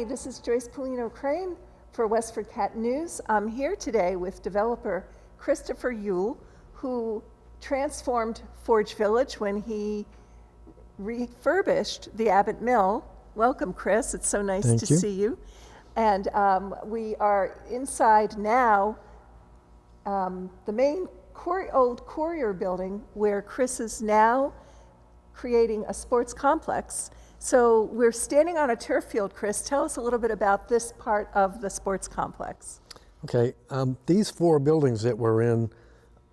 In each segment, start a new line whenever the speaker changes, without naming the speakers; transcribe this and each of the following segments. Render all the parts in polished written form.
Hi, this is Joyce Polino Crane for Westford Cat News. I'm here today with developer Christopher Yule, who transformed Forge Village when he refurbished the Abbot Mill. Welcome, Chris. It's so nice
Thank
to
you.
see you. And we are inside now, the main old Courier building, where Chris is now creating a sports complex. So we're standing on a turf field, Chris. Tell us a little bit about this part of the sports complex.
Okay, these four buildings that we're in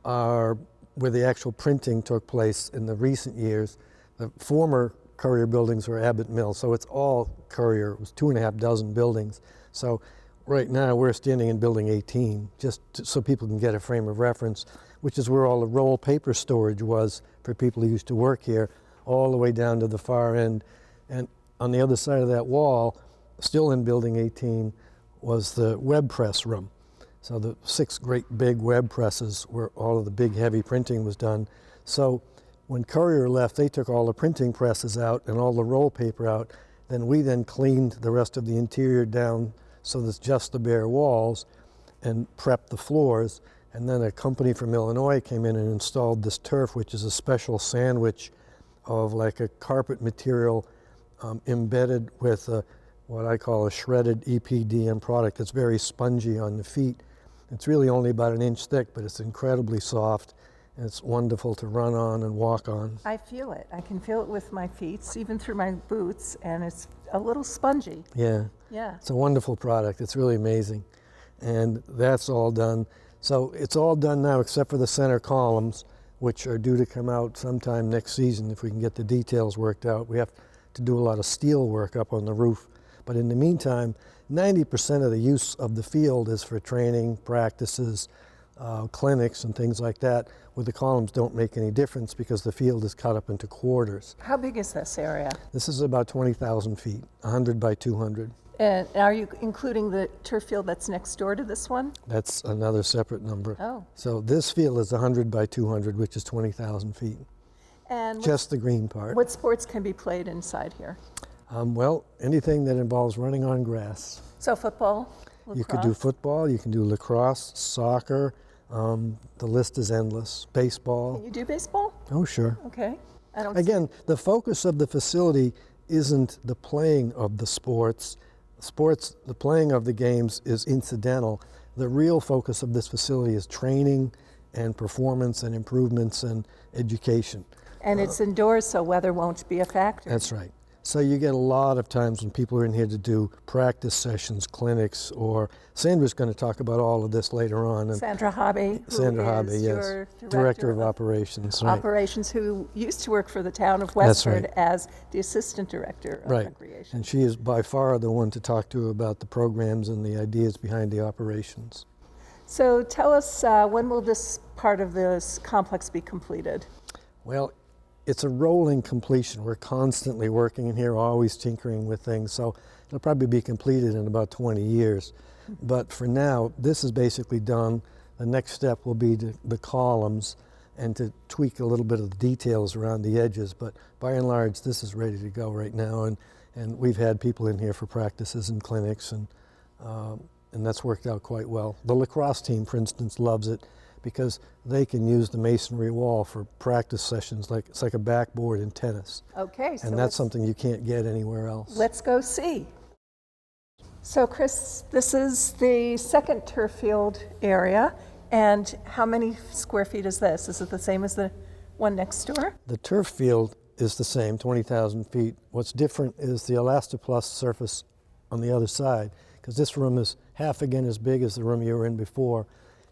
are where the actual printing took place in the recent years. The former Courier buildings were Abbot Mill, so it's all Courier. It was 2.5 dozen buildings. So right now we're standing in building 18, so people can get a frame of reference, which is where all the roll paper storage was for people who used to work here, all the way down to the far end. And on the other side of that wall, still in building 18, was the web press room. So the 6 great big web presses where all of the big heavy printing was done. So when Courier left, they took all the printing presses out and all the roll paper out. Then we cleaned the rest of the interior down so there's just the bare walls and prepped the floors. And then a company from Illinois came in and installed this turf, which is a special sandwich of like a carpet material embedded with what I call a shredded EPDM product. It's very spongy on the feet. It's really only about 1 inch thick, but it's incredibly soft, and it's wonderful to run on and walk on.
I feel it. I can feel it with my feet, even through my boots, and it's a little spongy.
Yeah.
Yeah.
It's a wonderful product. It's really amazing. And that's all done. So it's all done now except for the center columns, which are due to come out sometime next season if we can get the details worked out. We have to do a lot of steel work up on the roof. But in the meantime, 90% of the use of the field is for training, practices, clinics, and things like that, where the columns don't make any difference because the field is cut up into quarters.
How big is this area?
This is about 20,000 feet, 100 by 200.
And are you including the turf field that's next door to this one?
That's another separate number.
Oh.
So this field is 100 by 200, which is 20,000 feet.
And
Just the green part.
what sports can be played inside here?
Well, anything that involves running on grass.
So football, lacrosse?
You could do football, you can do lacrosse, soccer, the list is endless. Baseball.
Can you do baseball?
Oh, sure.
Okay. I don't
Again, the focus of the facility isn't the playing of the sports. The playing of the games is incidental. The real focus of this facility is training and performance and improvements and education.
And it's indoors, so weather won't be a factor.
That's right. So you get a lot of times when people are in here to do practice sessions, clinics, or Sandra's going to talk about all of this later on. And
Sandra Habe,
Sandra Habe,
is
yes,
your
Director of Operations. Right.
Operations, who used to work for the town of Westford
right.
as the Assistant Director of
Right.
Recreation.
And she is by far the one to talk to about the programs and the ideas behind the operations.
So tell us, when will this part of this complex be completed?
Well, it's a rolling completion. We're constantly working in here, always tinkering with things. So it'll probably be completed in about 20 years. But for now, this is basically done. The next step will be the columns and to tweak a little bit of the details around the edges. But by and large, this is ready to go right now. And we've had people in here for practices and clinics, and that's worked out quite well. The lacrosse team, for instance, loves it because they can use the masonry wall for practice sessions. It's like a backboard in tennis.
Okay. So
And that's something you can't get anywhere else.
Let's go see. So Chris, this is the second turf field area. And how many square feet is this? Is it the same as the one next door?
The turf field is the same, 20,000 feet. What's different is the Elastoplus surface on the other side, because this room is half again as big as the room you were in before.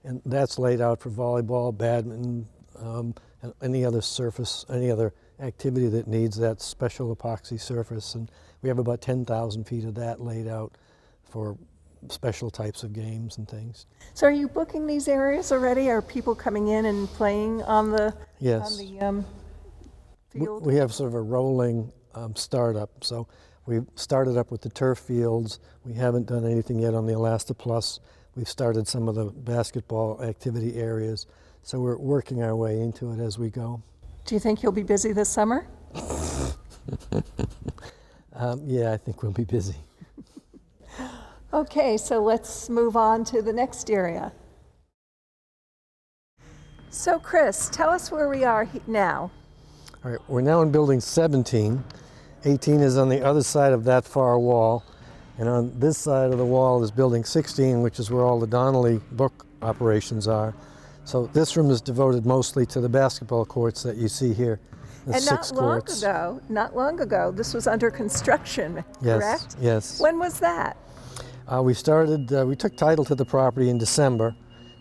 And that's laid out for volleyball, badminton, and any other surface, any other activity that needs that special epoxy surface. And we have about 10,000 feet of that laid out for special types of games and things.
So are you booking these areas already? Are people coming in and playing on the,
Yes.
on the field?
We have sort of a rolling startup. So we've started up with the turf fields. We haven't done anything yet on the Elastoplus. We've started some of the basketball activity areas. So we're working our way into it as we go.
Do you think you'll be busy this summer?
Yeah, I think we'll be busy.
Okay, so let's move on to the next area. So Chris, tell us where we are now.
All right, we're now in building 17. 18 is on the other side of that far wall. And on this side of the wall is building 16, which is where all the Donnelly book operations are. So this room is devoted mostly to the basketball courts that you see here.
And not long ago, this was under construction, correct?
Yes.
When was that?
We took title to the property in December,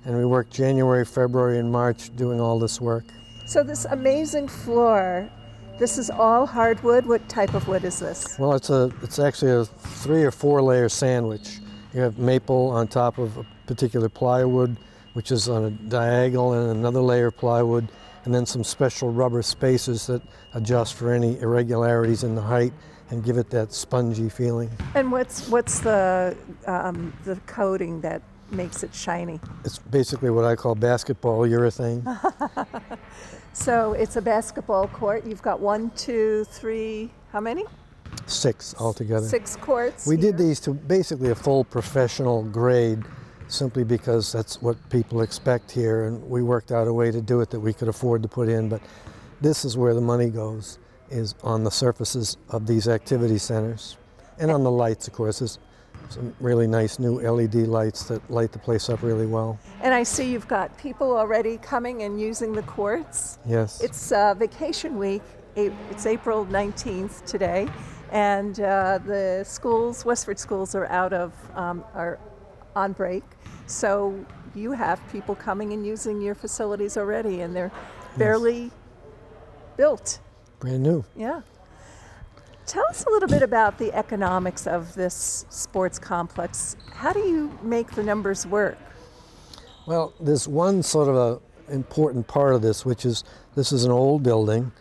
and we worked January, February, and March doing all this work.
So this amazing floor, this is all hardwood. What type of wood is this?
Well, it's actually a 3 or 4 layer sandwich. You have maple on top of a particular plywood, which is on a diagonal, and another layer of plywood, and then some special rubber spacers that adjust for any irregularities in the height and give it that spongy feeling.
And what's the coating that makes it shiny?
It's basically what I call basketball urethane.
So it's a basketball court. You've got 1, 2, 3, how many?
6 altogether.
6 courts.
We
here.
did these to basically a full professional grade, simply because that's what people expect here, and we worked out a way to do it that we could afford to put in. But this is where the money goes, is on the surfaces of these activity centers. And on the lights, of course. There's some really nice new LED lights that light the place up really well.
And I see you've got people already coming and using the courts.
Yes.
It's vacation week. It's April 19th today, and the schools, Westford schools, are are on break. So you have people coming and using your facilities already, and they're barely built.
Brand new.
Yeah. Tell us a little bit about the economics of this sports complex. How do you make the numbers work?
Well, there's one sort of a important part of this, which is this is an old building.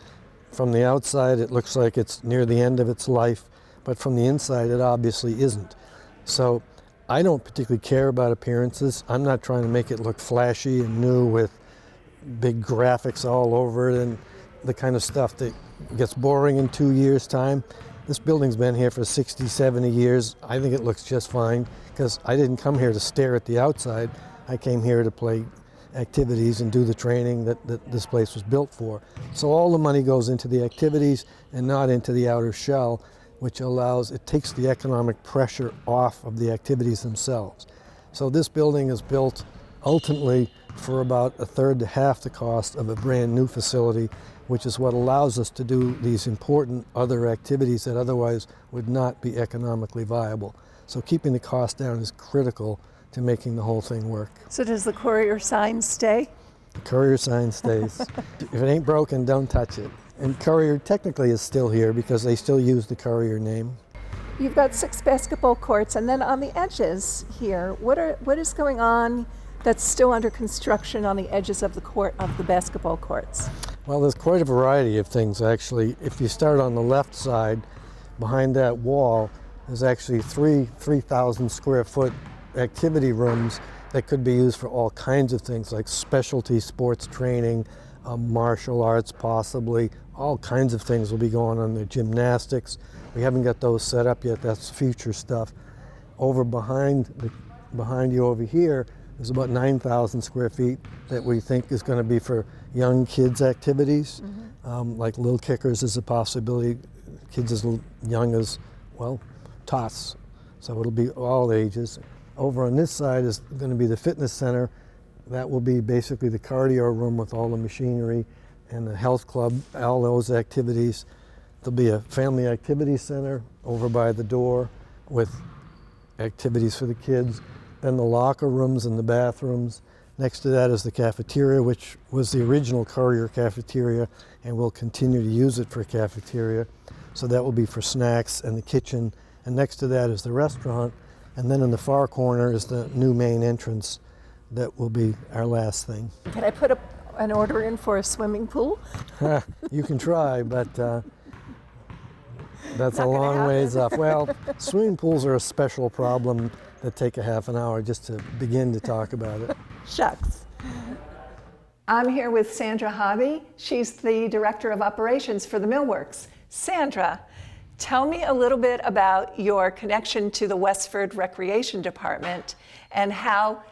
From the outside, it looks like it's near the end of its life, but from the inside, it obviously isn't. So I don't particularly care about appearances. I'm not trying to make it look flashy and new with big graphics all over it and the kind of stuff that gets boring in 2 years' time. This building's been here for 60, 70 years. I think it looks just fine because I didn't come here to stare at the outside. I came here to play activities and do the training that this place was built for. So all the money goes into the activities and not into the outer shell, which it takes the economic pressure off of the activities themselves. So this building is built ultimately for about a third to half the cost of a brand new facility, which is what allows us to do these important other activities that otherwise would not be economically viable. So keeping the cost down is critical to making the whole thing work.
So does the Courier sign stay?
The Courier sign stays. If it ain't broken, don't touch it. And Courier technically is still here because they still use the Courier name.
You've got 6 basketball courts, and then on the edges here, what is going on that's still under construction on the edges of the basketball courts?
Well, there's quite a variety of things actually. If you start on the left side, behind that wall, there's actually 3,000 square foot activity rooms that could be used for all kinds of things like specialty sports training, martial arts possibly, all kinds of things will be going on there, gymnastics. We haven't got those set up yet, that's future stuff. Over behind you over here, there's about 9,000 square feet that we think is going to be for young kids' activities, like Little Kickers is a possibility, kids as young as, well, tots. So it'll be all ages. Over on this side is going to be the fitness center. That will be basically the cardio room with all the machinery and the health club, all those activities. There'll be a family activity center over by the door with activities for the kids. Then the locker rooms and the bathrooms. Next to that is the cafeteria, which was the original Courier cafeteria, and we'll continue to use it for a cafeteria. So that will be for snacks and the kitchen. And next to that is the restaurant. And then in the far corner is the new main entrance. That will be our last thing.
Can I put an order in for a swimming pool?
You can try, but that's a long ways off. Well, swimming pools are a special problem that take a half an hour just to begin to talk about it.
Shucks. I'm here with Sandra Habe. She's the Director of Operations for the Millworks. Sandra, Tell me a little bit about your connection to the Westford Recreation Department and how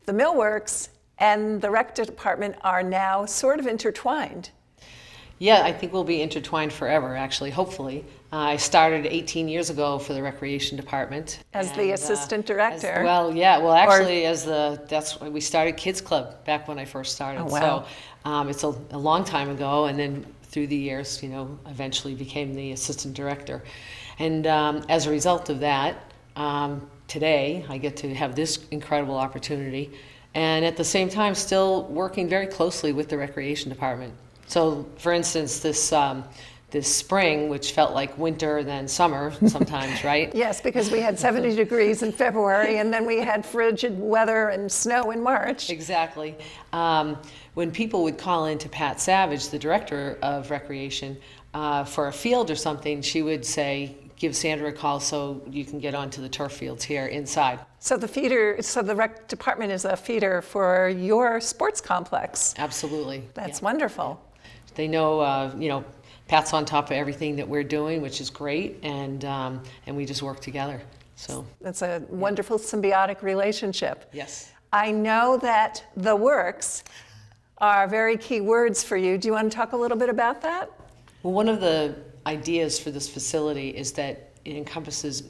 the Millworks and the Rec Department are now sort of intertwined.
Yeah, I think we'll be intertwined forever, actually, hopefully. I started 18 years ago for the Recreation Department.
As the assistant director.
Actually, that's when we started Kids Club back when I first started.
Oh, wow.
So it's a long time ago, and then through the years, eventually became the assistant director. And as a result of that, today I get to have this incredible opportunity, and at the same time still working very closely with the Recreation Department. So, for instance, this spring, which felt like winter then summer sometimes, right?
Yes, because we had 70 degrees in February, and then we had frigid weather and snow in March.
Exactly. When people would call in to Pat Savage, the director of recreation, for a field or something, she would say, give Sandra a call so you can get onto the turf fields here inside.
So the rec department is a feeder for your sports complex.
Absolutely.
That's
Yeah.
wonderful.
They know, Pat's on top of everything that we're doing, which is great, and we just work together. So
That's a wonderful symbiotic relationship.
yes.
I know that the works are very key words for you. Do you want to talk a little bit about that?
Well, one of the ideas for this facility is that it encompasses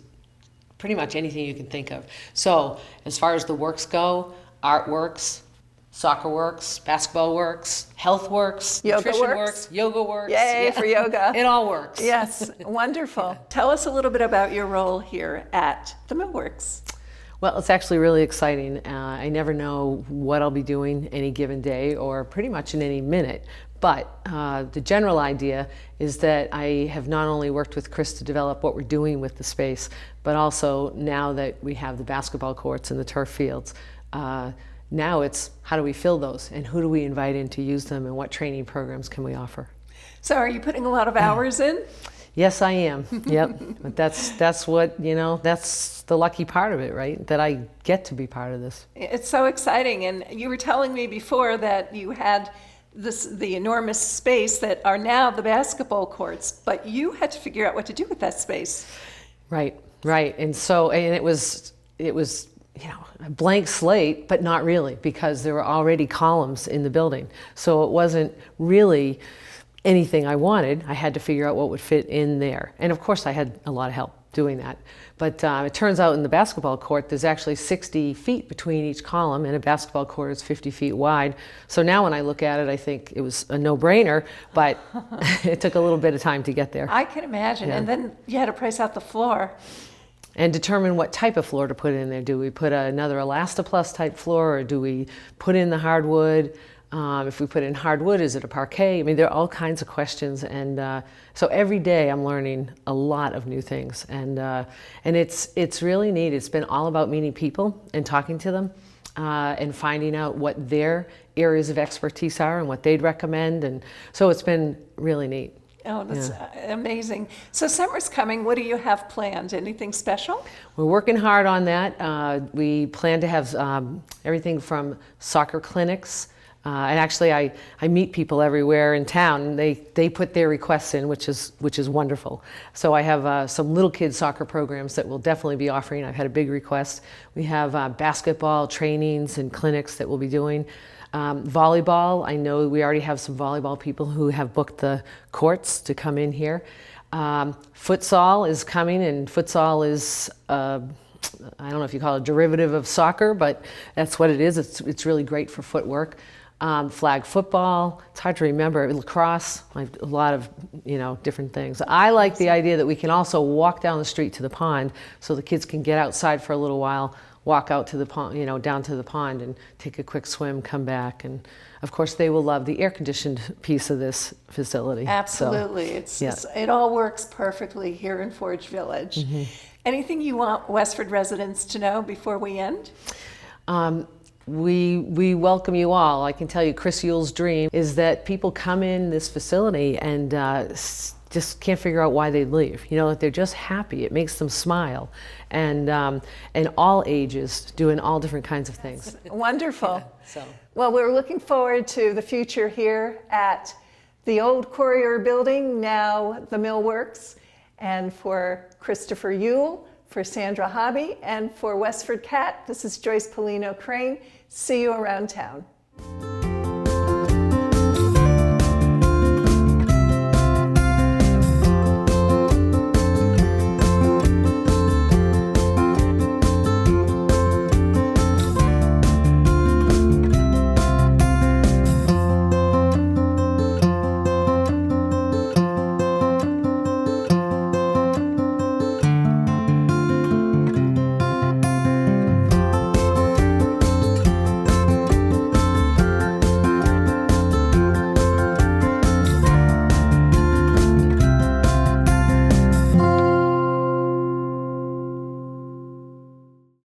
pretty much anything you can think of. So as far as the works go, art works, soccer works, basketball works, health works,
Yoga
nutrition
works.
yoga works.
Yay for yoga.
It all works.
Yes, wonderful. Tell us a little bit about your role here at the Millworks.
Well, it's actually really exciting. I never know what I'll be doing any given day or pretty much in any minute. But the general idea is that I have not only worked with Chris to develop what we're doing with the space, but also now that we have the basketball courts and the turf fields, now it's how do we fill those and who do we invite in to use them and what training programs can we offer?
So are you putting a lot of hours in?
Yes, I am. Yep. But that's what, that's the lucky part of it, right? That I get to be part of this.
It's so exciting. And you were telling me before that you had the enormous space that are now the basketball courts, but you had to figure out what to do with that space.
Right. And so, and it was, a blank slate, but not really, because there were already columns in the building. So it wasn't really anything I wanted. I had to figure out what would fit in there. And of course I had a lot of help doing that. But it turns out in the basketball court, there's actually 60 feet between each column, and a basketball court is 50 feet wide. So now when I look at it, I think it was a no-brainer, but it took a little bit of time to get there.
I can imagine.
Yeah.
And then you had to price out the floor.
And determine what type of floor to put in there. Do we put another Elastoplus type floor, or do we put in the hardwood? If we put in hardwood, is it a parquet? I mean, there are all kinds of questions, and so every day I'm learning a lot of new things, and it's really neat. It's been all about meeting people and talking to them, and finding out what their areas of expertise are and what they'd recommend, and so it's been really neat.
Oh, that's amazing. So summer's coming. What do you have planned? Anything special?
We're working hard on that. We plan to have everything from soccer clinics. And actually, I meet people everywhere in town, and they put their requests in, which is wonderful. So I have some little kids soccer programs that we'll definitely be offering. I've had a big request. We have basketball trainings and clinics that we'll be doing. Volleyball, I know we already have some volleyball people who have booked the courts to come in here. Futsal is coming, and futsal is I don't know if you call it a derivative of soccer, but that's what it is. It's really great for footwork. Flag football, it's hard to remember, lacrosse, a lot of different things. I like the idea that we can also walk down the street to the pond, so the kids can get outside for a little while, walk out to the pond, down to the pond and take a quick swim, come back, and of course they will love the air-conditioned piece of this facility.
Absolutely.
So,
it all works perfectly here in Forge Village. Mm-hmm. Anything you want Westford residents to know before we end?
We welcome you all. I can tell you Chris Yule's dream is that people come in this facility and just can't figure out why they leave. That they're just happy. It makes them smile. And all ages, doing all different kinds of things.
Wonderful.
So.
Well, we're looking forward to the future here at the old Courier building, now the Millworks. And for Christopher Yule, for Sandra Habe, and for Westford Cat, this is Joyce Polino Crane. See you around town.